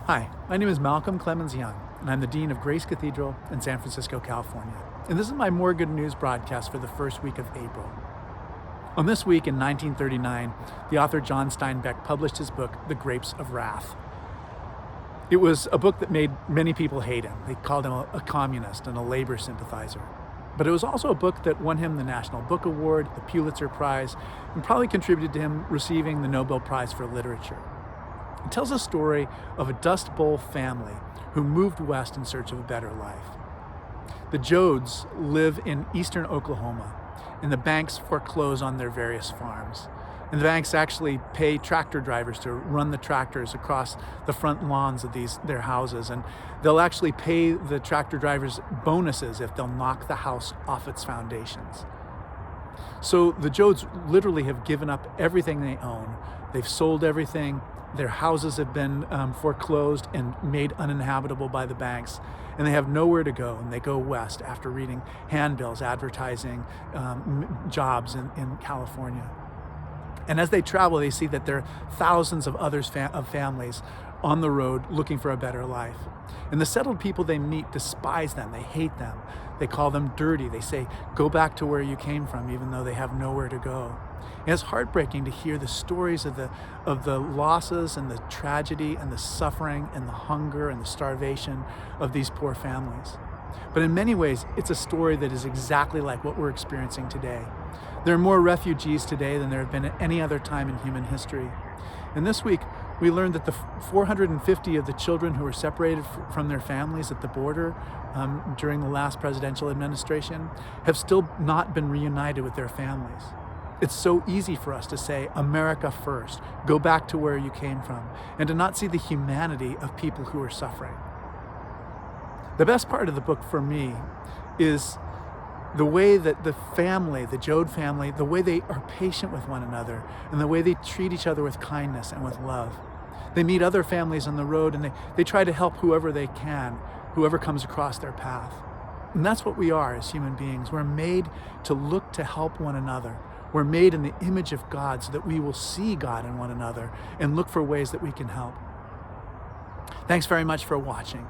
Hi, my name is Malcolm Clemens Young, and I'm the Dean of Grace Cathedral in San Francisco, California. And this is my More Good News broadcast for the first week of April. On this week in 1939, the author John Steinbeck published his book, The Grapes of Wrath. It was a book that made many people hate him. They called him a communist and a labor sympathizer. But it was also a book that won him the National Book Award, the Pulitzer Prize, and probably contributed to him receiving the Nobel Prize for Literature. It tells a story of a Dust Bowl family who moved west in search of a better life. The Joads live in eastern Oklahoma, and the banks foreclose on their various farms. And the banks actually pay tractor drivers to run the tractors across the front lawns of their houses, and they'll actually pay the tractor drivers bonuses if they'll knock the house off its foundations. So the Joads literally have given up everything they own. They've sold everything. Their houses have been foreclosed and made uninhabitable by the banks, and they have nowhere to go, and they go west after reading handbills advertising jobs in California. And as they travel, they see that there are thousands of others of families on the road looking for a better life. And the settled people they meet despise them, they hate them, they call them dirty, they say, go back to where you came from, even though they have nowhere to go. And it's heartbreaking to hear the stories of the losses and the tragedy and the suffering and the hunger and the starvation of these poor families. But in many ways, it's a story that is exactly like what we're experiencing today. There are more refugees today than there have been at any other time in human history. And this week, we learned that the 450 of the children who were separated from their families at the border during the last presidential administration have still not been reunited with their families. It's so easy for us to say, America first, go back to where you came from, and to not see the humanity of people who are suffering. The best part of the book for me is the way that the family, the Joad family, the way they are patient with one another and the way they treat each other with kindness and with love. They meet other families on the road and they try to help whoever they can, whoever comes across their path. And that's what we are as human beings. We're made to look to help one another. We're made in the image of God so that we will see God in one another and look for ways that we can help. Thanks very much for watching.